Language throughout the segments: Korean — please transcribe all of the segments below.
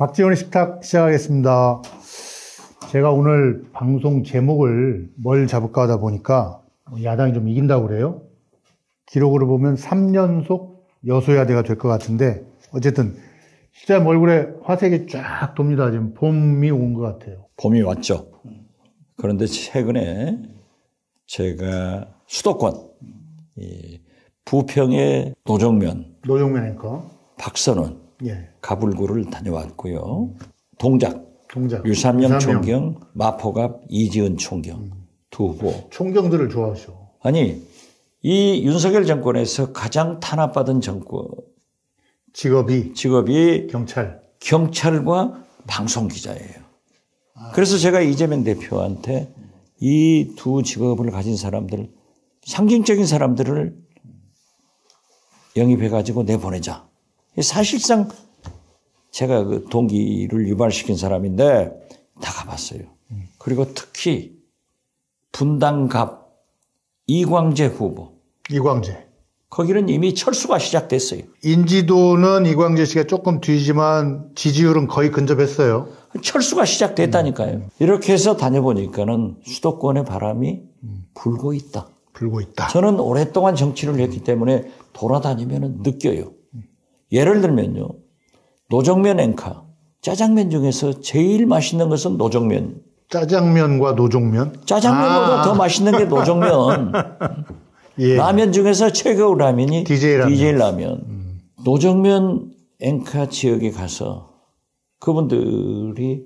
박지원의 식탁 시작하겠습니다. 제가 오늘 방송 제목을 뭘 잡을까 하다 보니까 야당이 좀 이긴다고 그래요. 기록으로 보면 3연속 여소야대가 될 것 같은데 어쨌든 실장님 얼굴에 화색이 쫙 돕니다. 지금 봄이 온 것 같아요. 봄이 왔죠. 그런데 최근에 제가 수도권 부평의 노정면 앵커 박선원 예. 가불구를 다녀왔고요. 동작 유삼영 총경, 마포갑 이지은 총경 두 후보. 총경들을 좋아하셔. 아니 이 윤석열 정권에서 가장 탄압받은 직업이 경찰과 방송기자예요. 그래서 제가 이재명 대표한테 이 두 직업을 가진 사람들, 상징적인 사람들을 영입해가지고 내보내자. 사실상 제가 그 동기를 유발시킨 사람인데 다 가봤어요. 그리고 특히 분당갑 이광재 후보. 거기는 이미 철수가 시작됐어요. 인지도는 이광재 씨가 조금 뒤지만 지지율은 거의 근접했어요. 철수가 시작됐다니까요. 이렇게 해서 다녀보니까는 수도권의 바람이 불고 있다. 저는 오랫동안 정치를 했기 때문에 돌아다니면 느껴요. 예를 들면요. 노정면 앵커. 짜장면 중에서 제일 맛있는 것은 노정면. 짜장면과 노정면? 짜장면보다 더 맛있는 게 노정면. 예. 라면 중에서 최고 라면이 DJ 라면. 노정면 앵커 지역에 가서 그분들이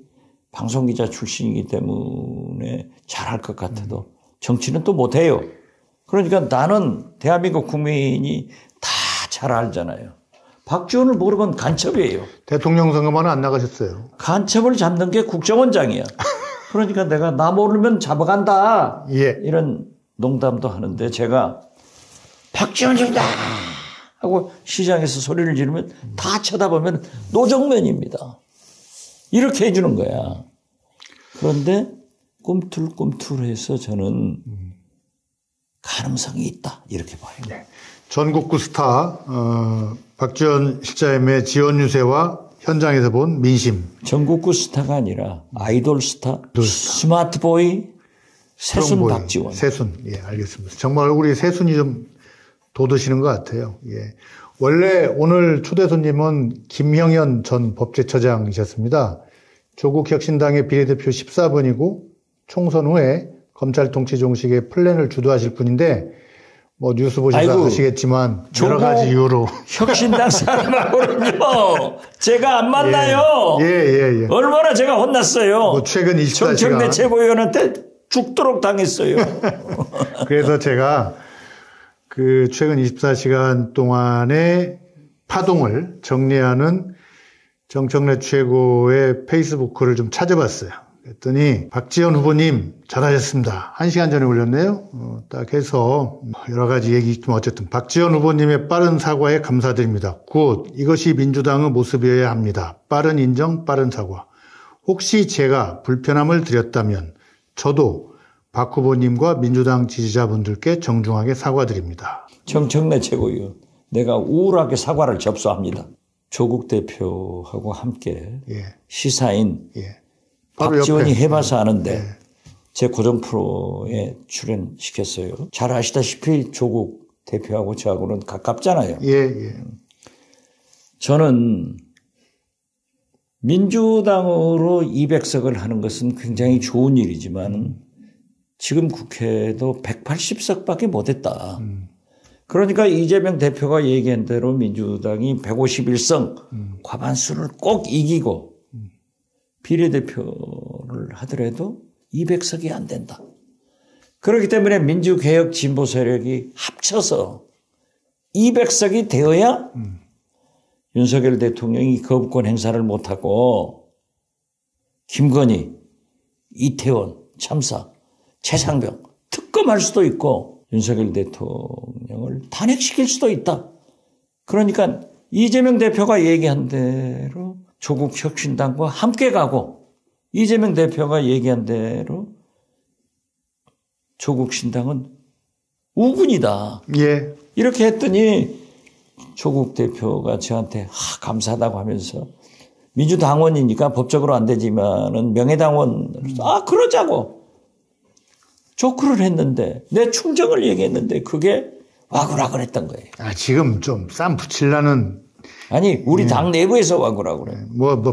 방송기자 출신이기 때문에 잘할 것 같아도 정치는 또 못해요. 그러니까 나는 대한민국 국민이 다 잘 알잖아요. 박지원을 모르건 간첩이에요. 대통령 선거만은 안 나가셨어요. 간첩을 잡는 게 국정원장이야. 그러니까 내가 나 모르면 잡아간다. 예. 이런 농담도 하는데 제가 박지원입니다 하고 시장에서 소리를 지르면 다 쳐다보면 노정면입니다. 이렇게 해주는 거야. 그런데 꿈틀꿈틀해서 저는 가능성이 있다 이렇게 봐요. 네. 전국구 스타 박지원 실장님의 지원 유세와 현장에서 본 민심. 전국구 스타가 아니라 아이돌 스타, 스마트보이, 새순 박지원. 새순. 예, 알겠습니다. 정말 얼굴이 새순이 좀 돋으시는 것 같아요. 예. 원래 오늘 초대 손님은 김형현 전 법제처장이셨습니다. 조국혁신당의 비례대표 14번이고 총선 후에 검찰 통치 종식의 플랜을 주도하실 분인데 뭐 뉴스 보셔서 아시겠지만 여러 가지 이유로 혁신당 사람하고는요 제가 안 만나요. 예. 얼마나 제가 혼났어요. 뭐 최근 24시간 정청래 최고위원한테 죽도록 당했어요. 그래서 제가 그 최근 24시간 동안의 파동을 정리하는 정청래 최고의 페이스북을 좀 찾아봤어요. 그랬더니 박지원 후보님 잘하셨습니다. 1시간 전에 올렸네요. 딱 해서 여러 가지 얘기 있지만 어쨌든 박지원 후보님의 빠른 사과에 감사드립니다. 굿. 이것이 민주당의 모습이어야 합니다. 빠른 인정, 빠른 사과. 혹시 제가 불편함을 드렸다면 저도 박 후보님과 민주당 지지자분들께 정중하게 사과드립니다. 정청래 최고위원, 내가 우울하게 사과를 접수합니다. 조국 대표하고 함께 시사인 박지원이 해봐서 아는데 제 고정 프로에 출연시켰어요. 잘 아시다시피 조국 대표하고 저하고는 가깝잖아요. 저는 민주당으로 200석을 하는 것은 굉장히 좋은 일이지만 지금 국회도 180석밖에 못했다. 그러니까 이재명 대표가 얘기한 대로 민주당이 151석 과반수를 꼭 이기고 비례대표를 하더라도 200석이 안 된다. 그렇기 때문에 민주개혁 진보 세력이 합쳐서 200석이 되어야 윤석열 대통령이 거부권 행사를 못하고 김건희, 이태원 참사, 최상병 특검할 수도 있고 윤석열 대통령을 탄핵시킬 수도 있다. 그러니까 이재명 대표가 얘기한 대로 조국 혁신당과 함께 가고 이재명 대표가 얘기한 대로 조국 신당은 우군이다. 이렇게 했더니 조국 대표가 저한테 감사하다고 하면서 민주당원이니까 법적으로 안 되지만은 명예당원, 그러자고. 조크를 했는데, 내 충정을 얘기했는데, 그게 와구라고 했던 거예요. 지금 좀 쌈 붙이려는. 아니, 우리 당 내부에서 와구라고 그래.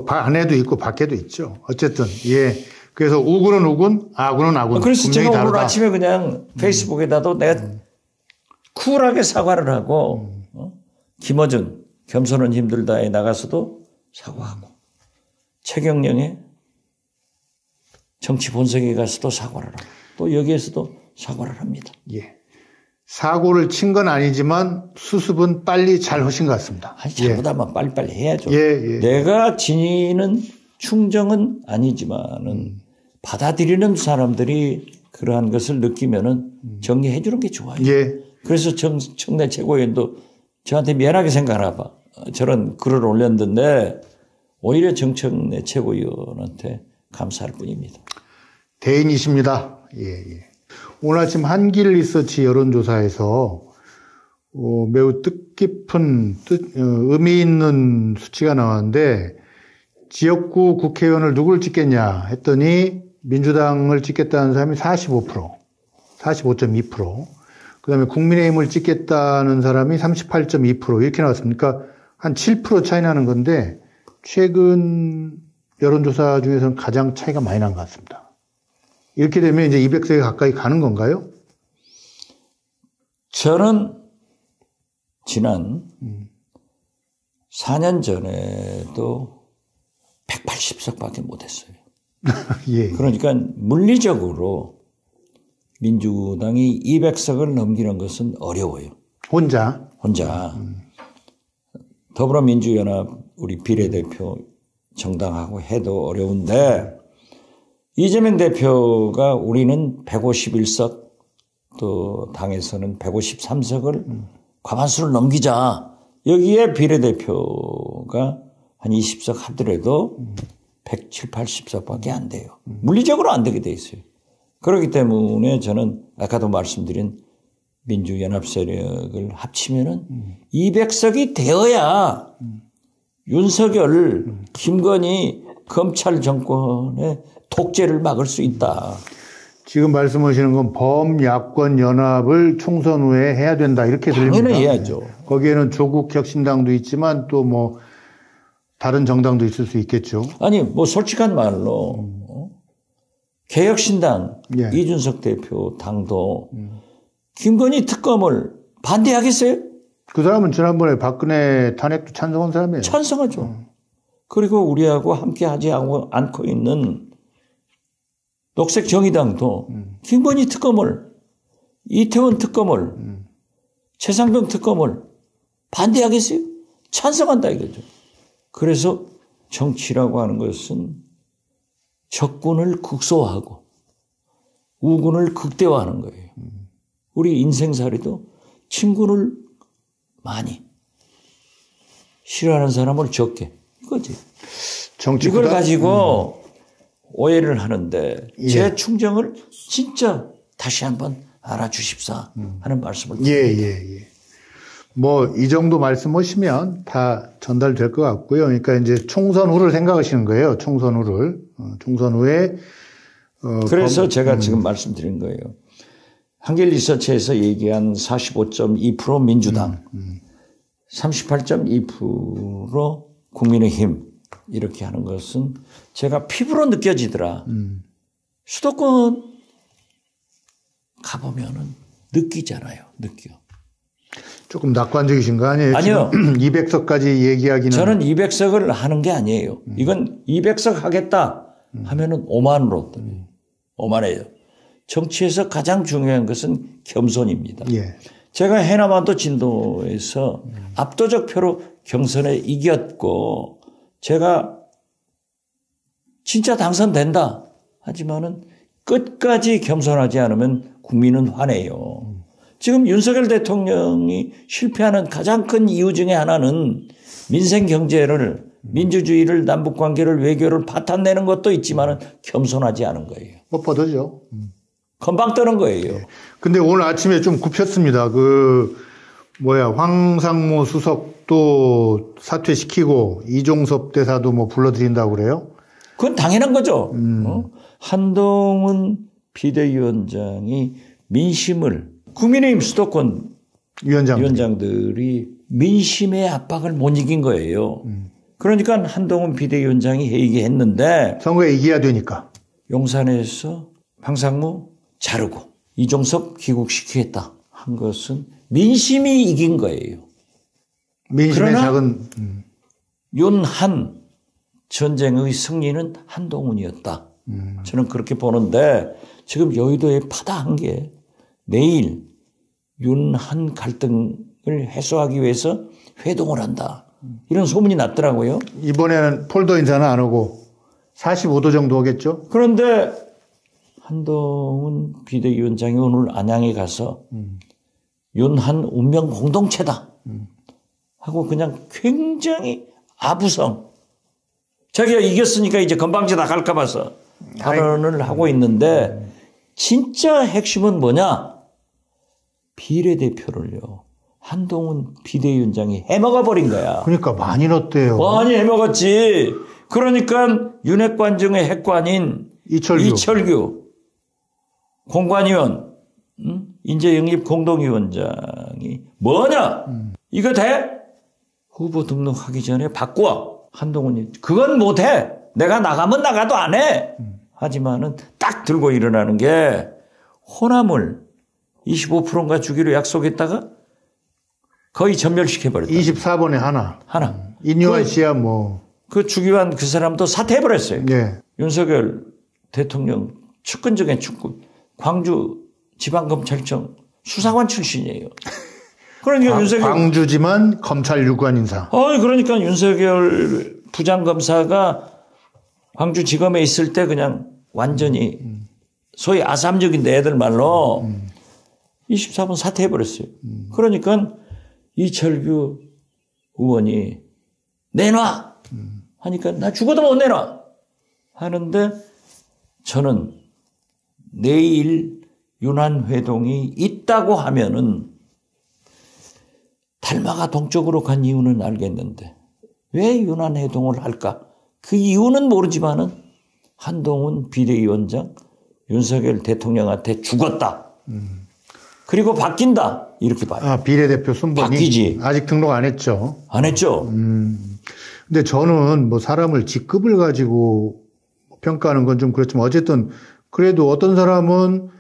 안에도 있고 밖에도 있죠. 어쨌든, 예. 그래서 우군은 우군, 아군은 아군. 그래서 제가 다르다. 오늘 아침에 그냥 페이스북에다도 내가 쿨하게 사과를 하고, 김어준, 겸손은 힘들다에 나가서도 사과하고, 최경영의 정치 본색에 가서도 사과를 하고, 또 여기에서도 사과를 합니다. 예. 사고를 친 건 아니지만 수습은 빨리 잘 하신 것 같습니다. 잘못하면 빨리빨리 해야죠. 예. 내가 지니는 충정은 아니지만은 받아들이는 사람들이 그러한 것을 느끼면은 정리해 주는 게 좋아요. 예. 그래서 청내 최고위원도 저한테 미안하게 생각하나 봐. 저런 글을 올렸는데 오히려 정청래 최고위원한테 감사할 뿐입니다. 대인이십니다. 예. 오늘 아침 한길 리서치 여론조사에서 매우 뜻깊은 의미 있는 수치가 나왔는데 지역구 국회의원을 누굴 찍겠냐 했더니 민주당을 찍겠다는 사람이 45.2%, 그다음에 국민의힘을 찍겠다는 사람이 38.2% 이렇게 나왔습니까? 한 7% 차이 나는 건데 최근 여론조사 중에서는 가장 차이가 많이 난 것 같습니다. 이렇게 되면 이제 200세 가까이 가는 건가요? 저는 지난 4년 전에도 180석밖에 못했어요. 예. 그러니까 물리적으로 민주당이 200석을 넘기는 것은 어려워요. 혼자. 더불어민주연합 우리 비례대표 정당하고 해도 어려운데 이재명 대표가 우리는 151석 또 당에서는 153석을 과반수를 넘기자. 여기에 비례대표가 한 20석 하더라도 170, 80석밖에 안 돼요. 물리적으로 안 되게 돼 있어요. 그렇기 때문에 저는 아까도 말씀드린 민주연합 세력을 합치면은 200석이 되어야 윤석열, 김건희 검찰 정권의 독재를 막을 수 있다. 지금 말씀하시는 건 범야권 연합을 총선 후에 해야 된다 이렇게 들립니다. 당연히 해야죠. 거기에는 조국혁신당도 있지만 또 뭐 다른 정당도 있을 수 있겠죠. 아니 뭐 솔직한 말로 개혁신당 예. 이준석 대표 당도 김건희 특검을 반대하겠어요? 그 사람은 지난번에 박근혜 탄핵도 찬성한 사람이에요. 찬성하죠. 그리고 우리하고 함께 하지 않고 있는 녹색 정의당도 김건희 특검을, 이태원 특검을, 최상병 특검을 반대하겠어요? 찬성한다 이거죠. 그래서 정치라고 하는 것은 적군을 극소화하고 우군을 극대화하는 거예요. 우리 인생살이도 친구를 많이, 싫어하는 사람을 적게, 이거지. 이걸 가지고 오해를 하는데 제 충정을 진짜 다시 한번 알아주십사 하는 말씀을 드립니다. 예. 뭐 이 정도 말씀하시면 다 전달될 것 같고요. 그러니까 이제 총선 후를 생각하시는 거예요. 총선 후를. 총선 후에 그래서 제가 지금 말씀드린 거예요. 한길 리서치에서 얘기한 45.2% 민주당, 38.2% 국민의힘 이렇게 하는 것은 제가 피부로 느껴지더라. 수도권 가보면은 느끼잖아요. 느껴. 조금 낙관적이신 거 아니에요? 아니요. 200석까지 얘기하기는. 저는 200석을 하는 게 아니에요. 이건 200석 하겠다 하면은 오만으로. 오만해요. 정치에서 가장 중요한 것은 겸손입니다. 예. 제가 해남반도 진도에서 압도적 표로 경선에 이겼고 제가 진짜 당선된다 하지만은 끝까지 겸손하지 않으면 국민은 화내요. 지금 윤석열 대통령이 실패하는 가장 큰 이유 중에 하나는 민생 경제를, 민주주의를, 남북관계를, 외교를 파탄내는 것도 있지만은 겸손하지 않은 거예요. 뻣뻣하죠. 건방 떠는 거예요. 근데 오늘 아침에 좀 굽혔습니다. 황상무 수석도 사퇴시키고 이종섭 대사도 뭐 불러들인다고 그래요? 그건 당연한 거죠. 한동훈 비대위원장이 민심을 국민의힘 수도권 위원장들이 민심의 압박을 못 이긴 거예요. 그러니까 한동훈 비대위원장이 회의했는데 선거에 이겨야 되니까 용산에서 황상무 자르고 이종섭 귀국시키겠다 한 것은 민심이 이긴 거예요. 민심의 작은 윤한 전쟁의 승리는 한동훈이었다. 저는 그렇게 보는데 지금 여의도에 파다한 게 내일 윤한 갈등을 해소하기 위해서 회동을 한다. 이런 소문이 났더라고요. 이번에는 폴더 인사는 안 오고 45도 정도 오겠죠? 그런데 한동훈 비대위원장이 오늘 안양에 가서 윤한 운명 공동체다 하고 그냥 굉장히 아부성 자기가 이겼으니까 이제 건방지 다 갈까 봐서 발언을 하고 있는데 진짜 핵심은 뭐냐? 비례대표를요. 한동훈 비대위원장이 해먹어 버린 거야. 그러니까 많이 넣었대요. 많이 해먹었지. 그러니까 윤핵관 중의 핵관인 이철규 공관위원 인재영입 공동위원장이 뭐냐? 이거 돼? 후보 등록하기 전에 바꿔. 한동훈이 그건 못해. 내가 나가면 나가도 안 해. 하지만은 딱 들고 일어나는 게 호남을 25%인가 주기로 약속했다가 거의 전멸시켜버렸다. 24번에 하나. 인유한 씨야 뭐. 그 주기환 그 사람도 사퇴해버렸어요. 네. 윤석열 대통령 측근 중에 측근. 광주 지방검찰청 수사관 출신이에요. 그러니까 윤석열. 광주지만 검찰 유관 인사. 그러니까 윤석열 부장검사가 광주지검에 있을 때 그냥 완전히 소위 아삼적인데 애들 말로 24번 사퇴해버렸어요. 그러니까 이철규 의원이 내놔 하니까 나 죽어도 못 내놔 하는데 저는 내일 윤한회동이 있다고 하면은 달마가 동쪽으로 간 이유는 알겠는데 왜 윤한회동을 할까? 그 이유는 모르지만은 한동훈 비대위원장 윤석열 대통령한테 죽었다. 그리고 바뀐다. 이렇게 봐요. 비례대표 순번이 바뀌지. 아직 등록 안 했죠. 안 했죠. 근데 저는 뭐 사람을 직급을 가지고 평가하는 건 좀 그렇지만 어쨌든 그래도 어떤 사람은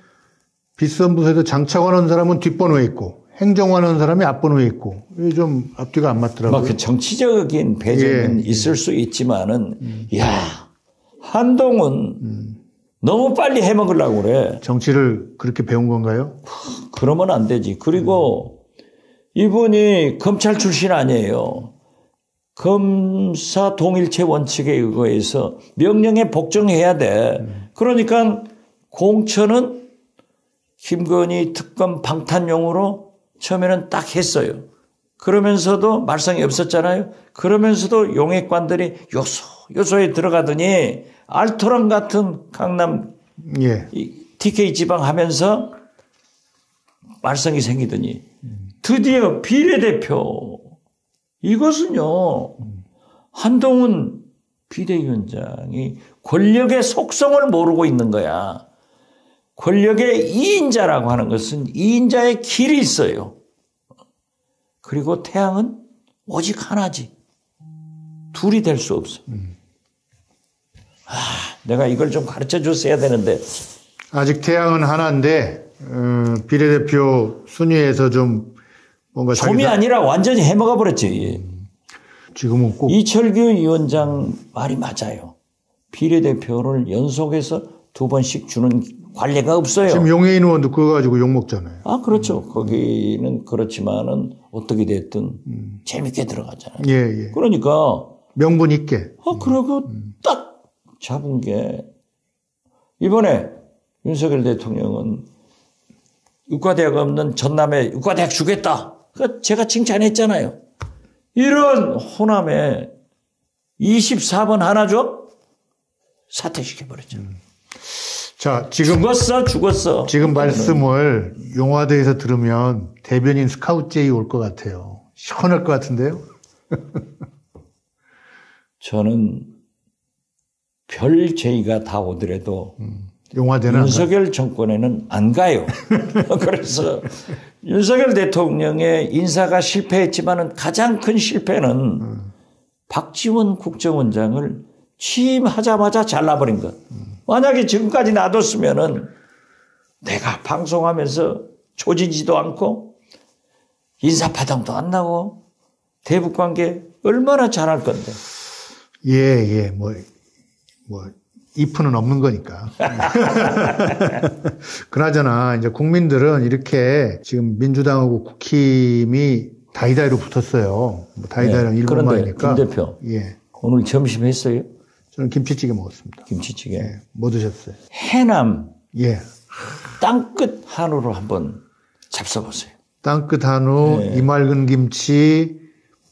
비서부서에도 장차관하는 사람은 뒷번호에 있고 행정관하는 사람이 앞번호에 있고 이게 좀 앞뒤가 안 맞더라고요. 그 정치적인 배경은 있을 수 있지만은 한동훈 너무 빨리 해먹으려고 그래. 정치를 그렇게 배운 건가요? 그러면 안 되지. 그리고 이분이 검찰 출신 아니에요. 검사 동일체 원칙에 의거해서 명령에 복종해야 돼. 그러니까 공천은 김건희 특검 방탄용으로 처음에는 딱 했어요. 그러면서도 말썽이 없었잖아요. 그러면서도 용액관들이 요소에 들어가더니 알토란 같은 강남 TK 지방 하면서 말썽이 생기더니 드디어 비례대표 이것은요 한동훈 비대위원장이 권력의 속성을 모르고 있는 거야. 권력의 2인자라고 하는 것은 2인자의 길이 있어요. 그리고 태양은 오직 하나지. 둘이 될 수 없어. 내가 이걸 좀 가르쳐 줬어야 되는데. 아직 태양은 하나인데 비례대표 순위에서 좀 뭔가 좀이 아니라 완전히 해먹어 버렸지. 지금은 꼭 이철규 위원장 말이 맞아요. 비례대표를 연속해서 2번씩 주는 관례가 없어요. 지금 용해인 의원도 그거 가지고 욕먹잖아요. 그렇죠. 거기는 그렇지만은 어떻게 됐든 재밌게 들어가잖아요. 예. 그러니까 명분 있게. 그러고 딱 잡은 게 이번에 윤석열 대통령은 의과대학 없는 전남에 의과대학 주겠다. 그러니까 제가 칭찬했잖아요. 이런 호남에 24번 하나 줘? 사퇴시켜버렸죠. 자, 지금 죽었어. 지금 말씀을 용화대에서 들으면 대변인 스카우트 제이 올 것 같아요. 시원할 것 같은데요? 저는 별 제의가 다 오더라도 용화대는 윤석열 정권에는 안 가요. 그래서 윤석열 대통령의 인사가 실패했지만은 가장 큰 실패는 박지원 국정원장을 취임하자마자 잘라버린 것. 만약에 지금까지 놔뒀으면은 내가 방송하면서 조지지도 않고 인사파동도 안 나고 대북관계 얼마나 잘할 건데. 예. if는 없는 거니까. 그나저나 이제 국민들은 이렇게 지금 민주당하고 국힘이 다이다이로 붙었어요. 다이다이랑 네. 1분 만이니까. 김 대표. 예. 오늘 점심 했어요? 저는 김치찌개 먹었습니다. 김치찌개. 예. 뭐 드셨어요? 해남. 예. 땅끝 한우로 한번 잡숴보세요. 땅끝 한우, 네. 이맑은 김치,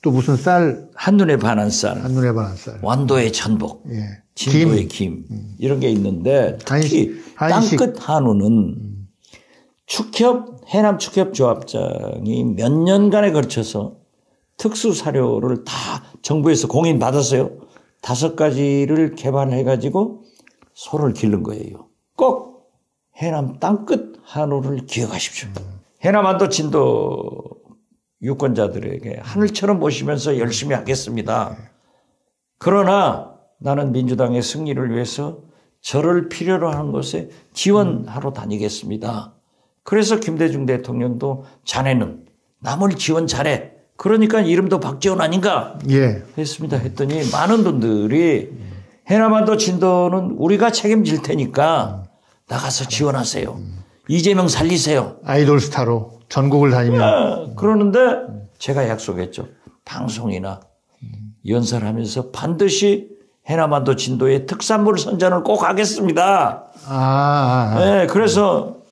또 무슨 쌀. 한눈에 반한 쌀. 한눈에 반한 쌀. 완도의 전복. 예. 진도의 김. 이런 게 있는데 특히 땅끝 한우는 해남 축협조합장이 몇 년간에 걸쳐서 특수 사료를 다 정부에서 공인받았어요. 5가지를 개발해가지고 소를 기른 거예요. 꼭 해남 땅끝 한우를 기억하십시오. 해남 완도 진도 유권자들에게 하늘처럼 모시면서 열심히 하겠습니다. 그러나 나는 민주당의 승리를 위해서 저를 필요로 하는 것에 지원하러 다니겠습니다. 그래서 김대중 대통령도 자네는 남을 지원 잘해. 그러니까 이름도 박지원 아닌가? 예. 했습니다. 했더니 많은 분들이 해남한도 진도는 우리가 책임질 테니까 나가서 지원하세요. 이재명 살리세요. 아이돌 스타로 전국을 다니면. 그러는데 제가 약속했죠. 방송이나 연설하면서 반드시 해남한도 진도의 특산물 선전을 꼭 하겠습니다. 네, 그래서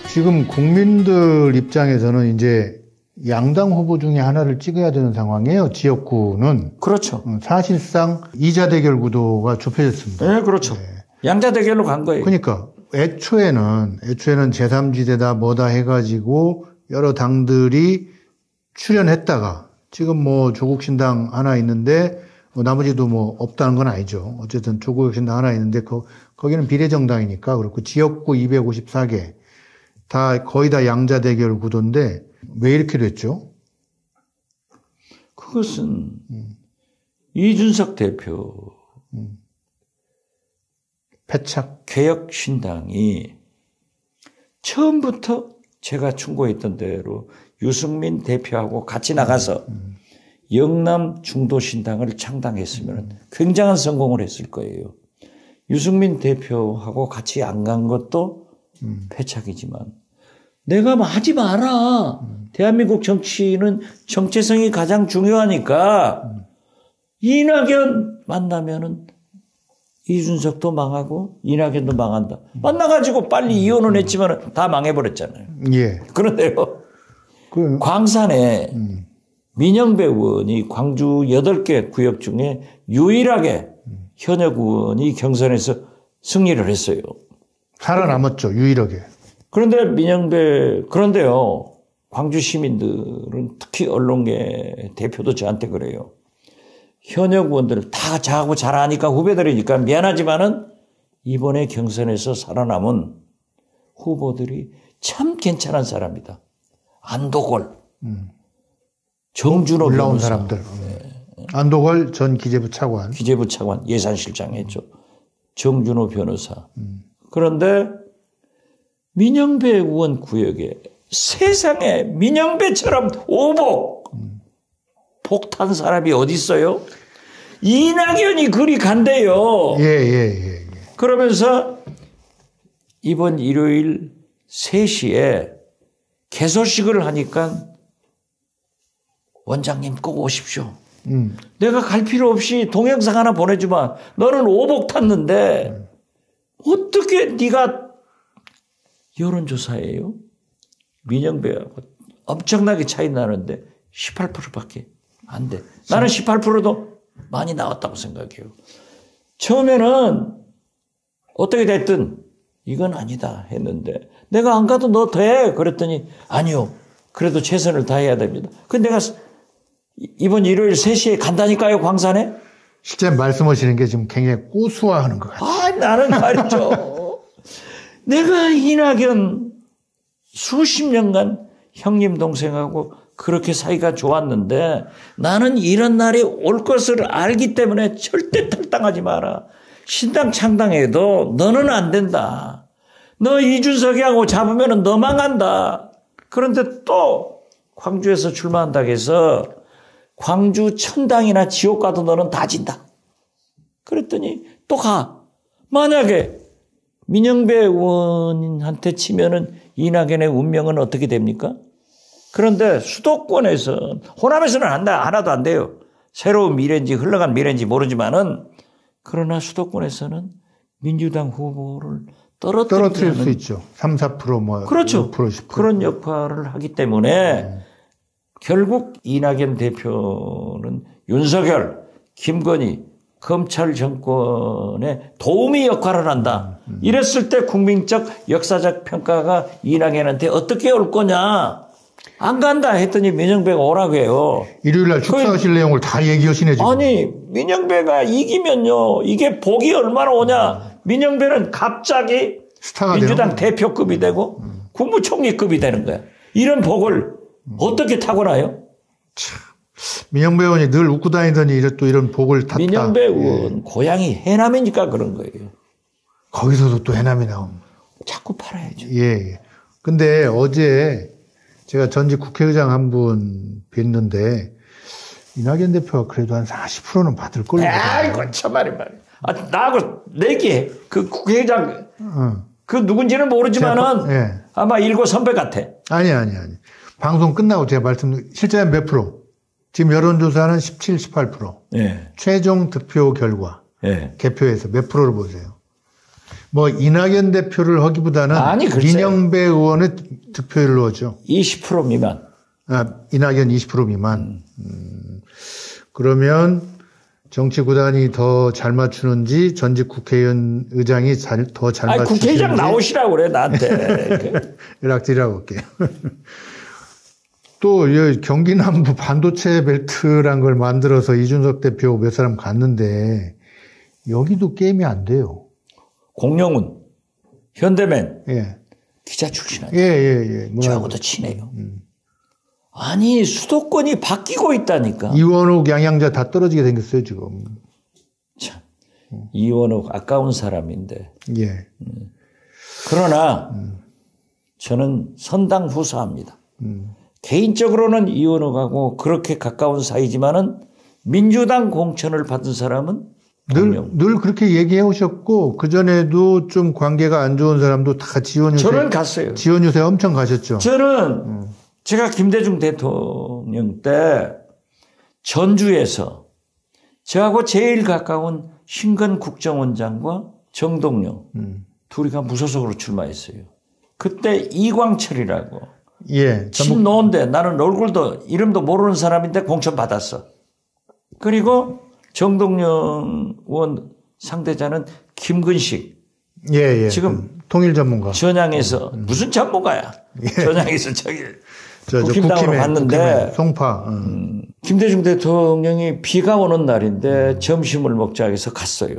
지금 국민들 입장에서는 이제 양당 후보 중에 하나를 찍어야 되는 상황이에요. 지역구는. 그렇죠. 사실상 이자 대결 구도가 좁혀졌습니다. 네, 그렇죠. 네. 양자 대결로 간 거예요. 그러니까 애초에는 제3지대다 뭐다 해가지고 여러 당들이 출연했다가 지금 뭐 조국신당 하나 있는데 나머지도 뭐 없다는 건 아니죠. 어쨌든 조국신당 하나 있는데 거기는 비례정당이니까 그렇고 지역구 254개 거의 다 양자 대결 구도인데 왜 이렇게 됐죠? 그것은 이준석 대표 패착 개혁신당이 처음부터 제가 충고했던 대로 유승민 대표하고 같이 나가서 영남 중도신당을 창당했으면 굉장한 성공을 했을 거예요. 유승민 대표하고 같이 안 간 것도 패착이지만 내가 하지 마라. 대한민국 정치는 정체성이 가장 중요하니까 이낙연 만나면은 이준석도 망하고 이낙연도 망한다. 만나가지고 빨리 이혼은 했지만 다 망해버렸잖아요. 예. 그런데요. 광산에 민영배 의원이 광주 8개 구역 중에 유일하게 현역 의원이 경선에서 승리를 했어요. 살아남았죠. 유일하게. 그런데요. 광주 시민들은 특히 언론계 대표도 저한테 그래요. 현역 의원들 다 저하고 잘하니까 후배들이니까 미안하지만은 이번에 경선에서 살아남은 후보들이 참 괜찮은 사람이다. 안도걸, 정준호 올라온 변호사. 사람들. 안도걸 전 기재부 차관. 예산실장 했죠. 정준호 변호사. 그런데 민영배 의원 구역에 세상에 민영배처럼 오복 폭탄 사람이 어디 있어요? 이낙연이 그리 간대요. 예. 그러면서 이번 일요일 3시에 개소식을 하니까 원장님 꼭 오십시오. 내가 갈 필요 없이 동영상 하나 보내주마. 너는 오복 탔는데 어떻게 네가 여론조사예요? 민영배하고 엄청나게 차이 나는데 18%밖에 안 돼. 나는 18%도 많이 나왔다고 생각해요. 처음에는 어떻게 됐든 이건 아니다 했는데 내가 안 가도 너 돼. 그랬더니 아니요. 그래도 최선을 다해야 됩니다. 근데 내가 이번 일요일 3시에 간다니까요, 광산에. 실제 말씀하시는 게 지금 굉장히 고수화하는 것 같아요. 나는 말이죠. 내가 이낙연 수십 년간 형님 동생하고 그렇게 사이가 좋았는데 나는 이런 날이 올 것을 알기 때문에 절대 탈당하지 마라. 신당 창당해도 너는 안 된다. 너 이준석이하고 잡으면 너 망한다. 그런데 또 광주에서 출마한다고 해서 광주 천당이나 지옥 가도 너는 다 진다. 그랬더니 또 가. 만약에 민영배 의원한테 치면은 이낙연의 운명은 어떻게 됩니까? 그런데 수도권에서 호남에서는 하나도 안 돼요. 새로운 미래인지 흘러간 미래인지 모르지만은 그러나 수도권에서는 민주당 후보를 떨어뜨릴 수 있죠. 3, 4% 뭐. 그렇죠. 5%, 10%. 그런 역할을 하기 때문에 결국 이낙연 대표는 윤석열, 김건희, 검찰 정권에 도우미 역할을 한다. 이랬을 때 국민적 역사적 평가가 이낙연한테 어떻게 올 거냐. 안 간다 했더니 민영배가 오라고 해요. 일요일날 축사하실 내용을 다 얘기하시네 지금. 아니 민영배가 이기면요. 이게 복이 얼마나 오냐. 민영배는 갑자기 민주당 대표급이 되고 국무총리급이 되는 거야. 이런 복을 어떻게 타고나요? 참. 민영배 의원이 늘 웃고 다니더니 또 이런 복을 탔다. 민영배 의원 고향이 해남이니까 그런 거예요. 거기서도 또 해남이 나옵니다. 자꾸 팔아야죠. 예. 근데 어제 제가 전직 국회의장 한 분 뵀는데 이낙연 대표가 그래도 한 40%는 받을 걸로. 아이고 참말이. 나하고 내기 그 국회의장 그 누군지는 모르지만은 예. 아마 일고 선배 같아. 아니. 방송 끝나고 제가 실제 몇 프로? 지금 여론조사는 17, 18%. 예. 최종 득표 결과. 예. 개표에서 몇 프로를 보세요. 뭐 이낙연 대표를 하기보다는 민영배 의원의 득표율로 하죠. 20% 미만. 이낙연 20% 미만. 그러면 정치 구단이 더 잘 맞추는지 전직 국회의원 의장이 더 잘 맞추는지. 국회의장 나오시라고 그래 나한테. 연락드리라고 할게요. 또 경기 남부 반도체 벨트란 걸 만들어서 이준석 대표 몇 사람 갔는데 여기도 게임이 안 돼요. 공룡은 현대맨 예. 기자 출신 아니에요. 예. 저하고도 친해요. 아니 수도권이 바뀌고 있다니까. 이원욱 양양자 다 떨어지게 생겼어요 지금. 참 이원욱 아까운 사람인데. 예. 그러나 저는 선당 후사합니다. 개인적으로는 이원욱하고 그렇게 가까운 사이지만은 민주당 공천을 받은 사람은 늘 그렇게 얘기해 오셨고 그전에도 좀 관계가 안 좋은 사람도 다 지원 유세. 저는 갔어요. 지원 유세 엄청 가셨죠. 저는 제가 김대중 대통령 때 전주에서 저하고 제일 가까운 신건 국정원장과 정동영 둘이가 무소속으로 출마했어요. 그때 이광철이라고 예. 친노인데 나는 얼굴도 이름도 모르는 사람인데 공천 받았어. 그리고 정동영 의원 상대자는 김근식. 예. 지금 통일 전문가. 전양에서 무슨 전문가야. 예. 전양에서 국힘당으로 갔는데 송파. 김대중 대통령이 비가 오는 날인데 점심을 먹자 해서 갔어요.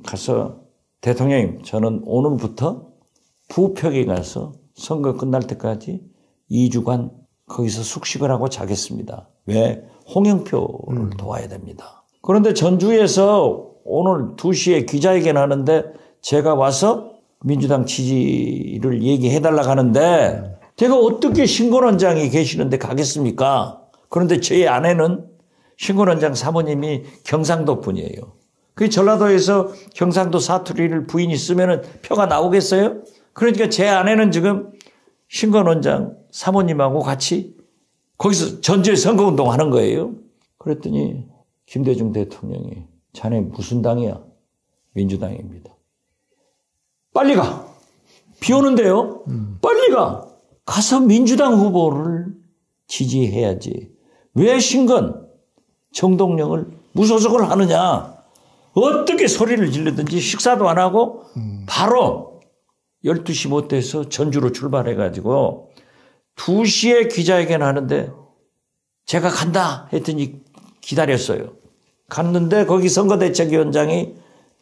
가서 대통령님 저는 오늘부터 부평에 가서 선거 끝날 때까지 2주간 거기서 숙식을 하고 자겠습니다. 왜? 홍영표를 도와야 됩니다. 그런데 전주에서 오늘 2시에 기자회견 하는데 제가 와서 민주당 지지를 얘기해달라고 하는데 제가 어떻게 신권원장이 계시는데 가겠습니까? 그런데 제 아내는 신권원장 사모님이 경상도 분이에요. 그 전라도에서 경상도 사투리를 부인이 쓰면은 표가 나오겠어요? 그러니까 제 아내는 지금 신권원장 사모님하고 같이 거기서 전주에 선거운동 하는 거예요. 그랬더니 김대중 대통령이 자네 무슨 당이야? 민주당입니다. 빨리 가. 비 오는데요. 빨리 가. 가서 민주당 후보를 지지해야지. 왜 신건 정동영을 무소속 그걸 하느냐. 어떻게 소리를 지르든지 식사도 안 하고 바로 12시 못 돼서 전주로 출발해가지고 2시에 기자회견 하는데 제가 간다 했더니 기다렸어요. 갔는데 거기 선거대책위원장이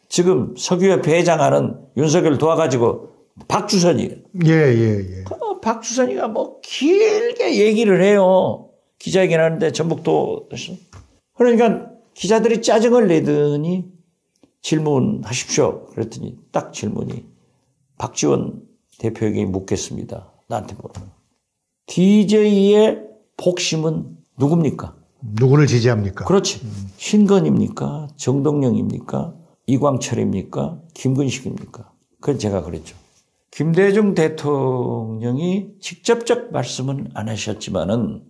지금 석유협회 회장하는 윤석열 도와가지고 박주선이에요. 예. 박주선이가 뭐 길게 얘기를 해요. 기자회견 하는데 전북도. 그러니까 기자들이 짜증을 내더니 질문하십시오. 그랬더니 딱 질문이 박지원 대표에게 묻겠습니다. 나한테 물어요. DJ의 복심은 누굽니까? 누구를 지지합니까? 그렇지. 신건입니까? 정동영입니까? 이광철입니까? 김근식입니까? 그건 제가 그랬죠. 김대중 대통령이 직접적 말씀은 안 하셨지만은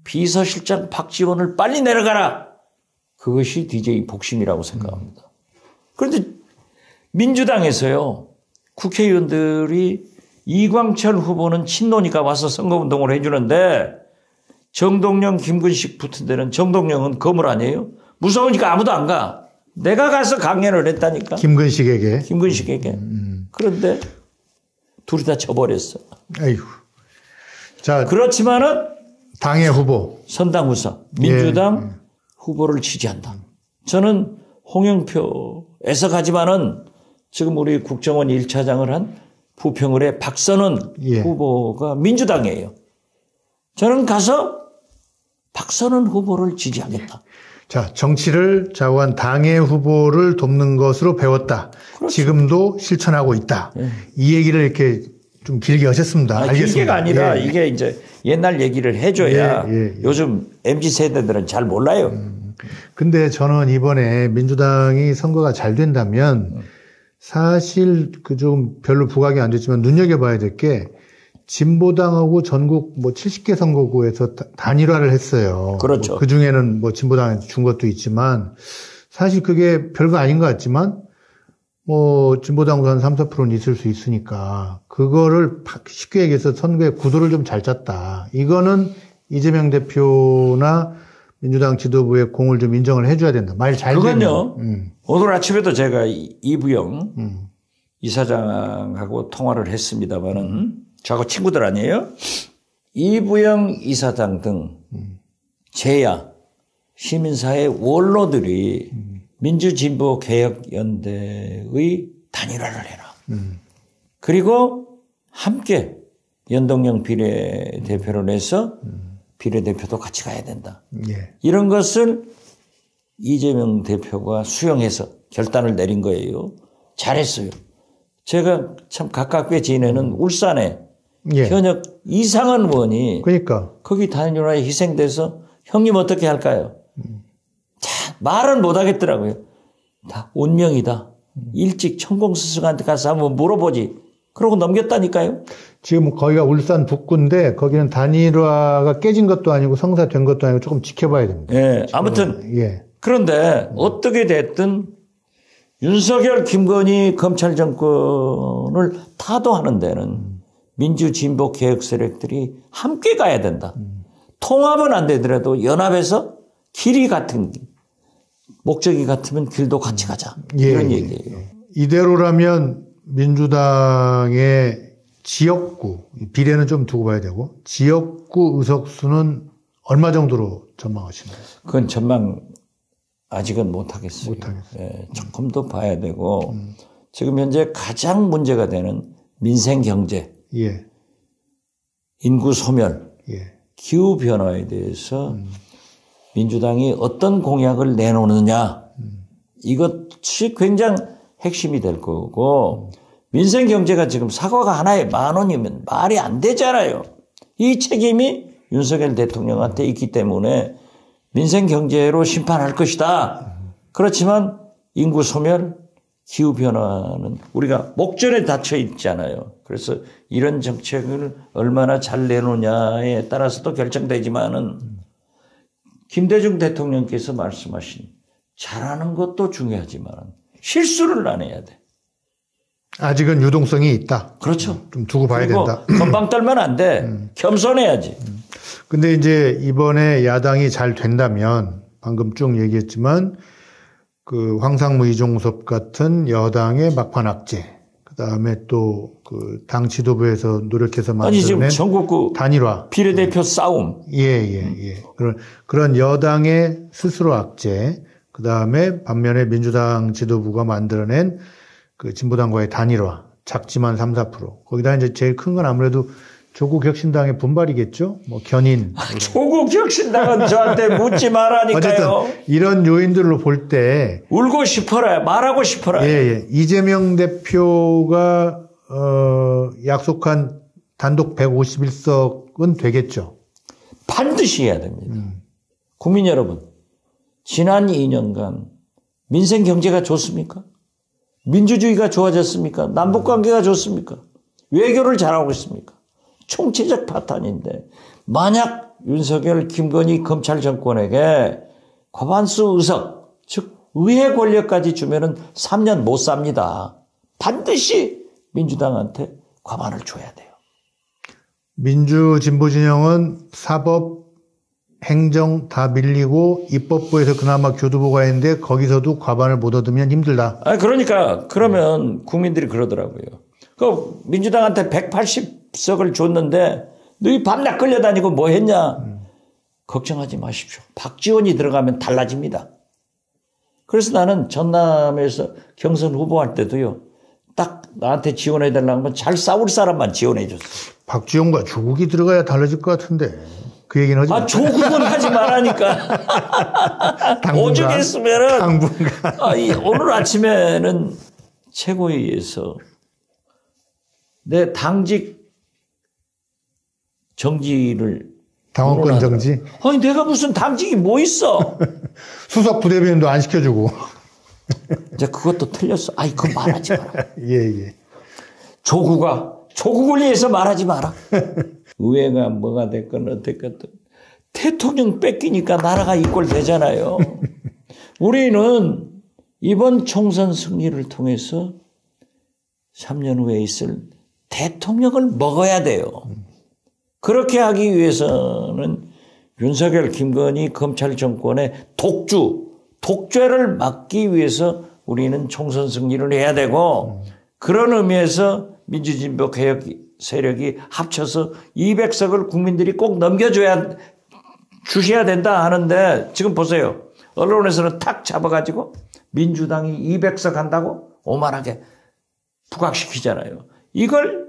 비서실장 박지원을 빨리 내려가라. 그것이 DJ 복심이라고 생각합니다. 그런데 민주당에서요. 국회의원들이 이광철 후보는 친노니까 와서 선거운동을 해주는데 정동영, 김근식 붙은 데는 정동영은 거물 아니에요? 무서우니까 아무도 안 가. 내가 가서 강연을 했다니까. 김근식에게. 그런데 둘이 다 져버렸어. 아이고. 자, 그렇지만은 당의 후보. 선당후사 민주당 후보를 지지한다. 저는 홍영표에서 가지만은 지금 우리 국정원 1차장을 한 부평을의 박선원 후보가 민주당이에요. 저는 가서 박선원 후보를 지지하겠다. 자, 정치를 좌우한 당의 후보를 돕는 것으로 배웠다. 그렇죠. 지금도 실천하고 있다. 이 얘기를 이렇게 좀 길게 하셨습니다. 알겠습니다. 길게가 아니라 이게 이제 옛날 얘기를 해줘야 요즘 MZ 세대들은 잘 몰라요. 근데 저는 이번에 민주당이 선거가 잘 된다면 사실 그 좀 별로 부각이 안 됐지만 눈여겨봐야 될 게 진보당하고 전국 뭐 70개 선거구에서 단일화를 했어요. 그렇죠. 뭐 그 중에는 뭐 진보당에서 준 것도 있지만 사실 그게 별거 아닌 것 같지만 뭐 진보당도 한 3, 4%는 있을 수 있으니까 그거를 쉽게 얘기해서 선거의 구도를 좀 잘 짰다. 이거는 이재명 대표나 민주당 지도부의 공을 좀 인정을 해줘야 된다. 말 잘 그건요. 오늘 아침에도 제가 이부영 이사장하고 통화를 했습니다만은 저하고 친구들 아니에요? 이부영 이사장 등 제야 시민사회 원로들이 민주진보개혁연대의 단일화를 해라. 그리고 함께 연동형 비례대표를 내서 비례대표도 같이 가야 된다. 이런 것을 이재명 대표가 수용해서 결단을 내린 거예요. 잘했어요. 제가 참 가깝게 지내는 울산에 현역 이상한 의원이 거기 단일화에 희생돼서 형님 어떻게 할까요? 자, 말은 못 하겠더라고요. 다 운명이다. 일찍 천공스승한테 가서 한번 물어보지. 그러고 넘겼다니까요. 지금 거기가 울산 북구인데 거기는 단일화가 깨진 것도 아니고 성사된 것도 아니고 조금 지켜봐야 됩니다. 예, 아무튼 그런데 어떻게 됐든 윤석열, 김건희 검찰 정권을 타도하는 데는 민주진보 개혁 세력들이 함께 가야 된다. 통합은 안 되더라도 연합해서 길이 같은 목적이 같으면 길도 같이 가자. 이런 얘기예요. 이대로라면 민주당의 지역구, 비례는 좀 두고 봐야 되고 지역구 의석수는 얼마 정도로 전망하시나요? 그건 전망 아직은 못하겠어요. 예, 조금 더 봐야 되고 지금 현재 가장 문제가 되는 민생 경제, 인구 소멸, 기후 변화에 대해서 민주당이 어떤 공약을 내놓느냐 이것이 굉장히 핵심이 될 거고 민생 경제가 지금 사과가 하나에 10,000원이면 말이 안 되잖아요. 이 책임이 윤석열 대통령한테 있기 때문에 민생 경제로 심판할 것이다. 그렇지만 인구 소멸, 기후 변화는 우리가 목전에 닫혀 있잖아요. 그래서 이런 정책을 얼마나 잘 내놓냐에 따라서도 결정되지만은 김대중 대통령께서 말씀하신 잘하는 것도 중요하지만 실수를 안 해야 돼. 아직은 유동성이 있다. 그렇죠. 좀 두고 봐야 된다. 건방 떨면 안 돼. 겸손해야지. 근데 이제 이번에 야당이 잘 된다면 방금 쭉 얘기했지만 그 황상무 이종섭 같은 여당의 막판 악재, 그다음에 또 그 당 지도부에서 노력해서 만들어낸 지금 전국구 단일화, 비례대표 싸움. 그런 여당의 스스로 악재, 그다음에 반면에 민주당 지도부가 만들어낸 그 진보당과의 단일화, 작지만 3, 4%. 거기다 이제 제일 큰 건 아무래도 조국 혁신당의 분발이겠죠? 뭐 견인. 조국 혁신당은 저한테 묻지 말라니까요. 어쨌든 이런 요인들로 볼 때 울고 싶어라, 말하고 싶어라. 이재명 대표가 약속한 단독 151석은 되겠죠. 반드시 해야 됩니다. 국민 여러분, 지난 2년간 민생 경제가 좋습니까? 민주주의가 좋아졌습니까? 남북관계가 좋습니까? 외교를 잘하고 있습니까? 총체적 파탄인데 만약 윤석열, 김건희 검찰 정권에게 과반수 의석, 즉 의회 권력까지 주면은 3년 못 삽니다. 반드시 민주당한테 과반을 줘야 돼요. 민주 진보 진영은 사법, 행정 다 밀리고 입법부에서 그나마 교두보가 있는데 거기서도 과반을 못 얻으면 힘들다. 그러니까 그러면 국민들이 그러더라고요. 그 민주당한테 180석을 줬는데 너희 밤낮 끌려다니고 뭐 했냐? 걱정하지 마십시오. 박지원이 들어가면 달라집니다. 그래서 나는 전남에서 경선 후보할 때도요. 딱 나한테 지원해 달라는 건 잘 싸울 사람만 지원해 줬어요. 박지원과 조국이 들어가야 달라질 것 같은데. 그 얘기는 하지 마. 조국은 하지 말라니까. 오죽했으면은. 당분간. 오늘 아침에는 최고위에서 내 당직 정지를. 당원권 정지? 아니, 내가 무슨 당직이 뭐 있어? 수석 부대변인도 안 시켜주고. 이제 그것도 틀렸어. 그거 말하지 마라. 조국을 위해서 말하지 마라. 의회가 뭐가 됐건 어쨌건 대통령 뺏기니까 나라가 이꼴 되잖아요. 우리는 이번 총선 승리를 통해서 3년 후에 있을 대통령을 먹어야 돼요. 그렇게 하기 위해서는 윤석열, 김건희 검찰 정권의 독재를 막기 위해서 우리는 총선 승리를 해야 되고 그런 의미에서 민주진보 개혁 세력이 합쳐서 200석을 국민들이 꼭 주셔야 된다 하는데 지금 보세요. 언론에서는 탁 잡아가지고 민주당이 200석 한다고 오만하게 부각시키잖아요. 이걸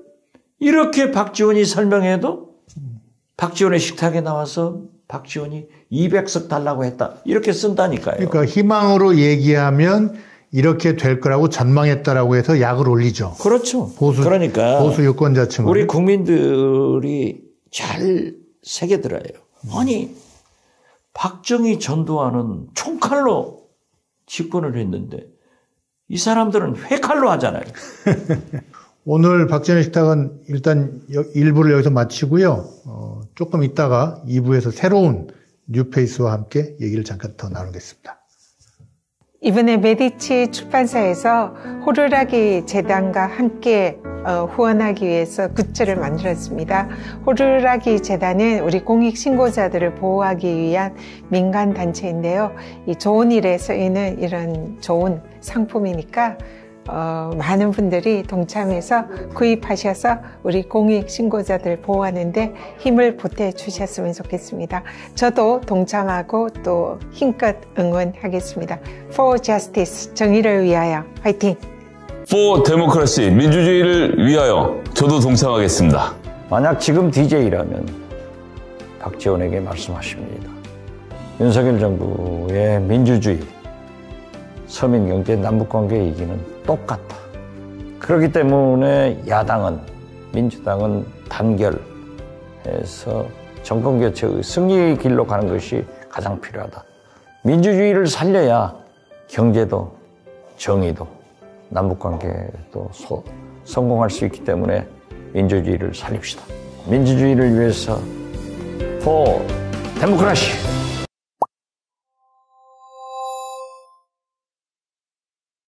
이렇게 박지원이 설명해도 박지원의 식탁에 나와서 박지원이 200석 달라고 했다. 이렇게 쓴다니까요. 그러니까 희망으로 얘기하면 이렇게 될 거라고 전망했다라고 해서 약을 올리죠. 그렇죠. 그러니까 보수 유권자층은. 우리 국민들이 잘 새겨들어요. 아니 박정희 전두환은 총칼로 집권을 했는데 이 사람들은 회칼로 하잖아요. 오늘 박지원의 식탁은 일단 1부를 여기서 마치고요. 조금 있다가 2부에서 새로운 뉴페이스와 함께 얘기를 잠깐 더 나누겠습니다. 이번에 메디치 출판사에서 호루라기 재단과 함께 후원하기 위해서 굿즈를 만들었습니다. 호루라기 재단은 우리 공익신고자들을 보호하기 위한 민간단체인데요. 이 좋은 일에 쓰이는 이런 좋은 상품이니까 많은 분들이 동참해서 구입하셔서 우리 공익신고자들 보호하는데 힘을 보태주셨으면 좋겠습니다. 저도 동참하고 또 힘껏 응원하겠습니다. For Justice, 정의를 위하여 화이팅! For Democracy, 민주주의를 위하여 저도 동참하겠습니다. 만약 지금 DJ라면 박지원에게 말씀하십니다. 윤석열 정부의 민주주의, 서민경제, 남북관계 얘기는 똑같다. 그렇기 때문에 야당은, 민주당은 단결해서 정권교체의 승리의 길로 가는 것이 가장 필요하다. 민주주의를 살려야 경제도, 정의도, 남북관계도 성공할 수 있기 때문에 민주주의를 살립시다. 민주주의를 위해서 For Democracy!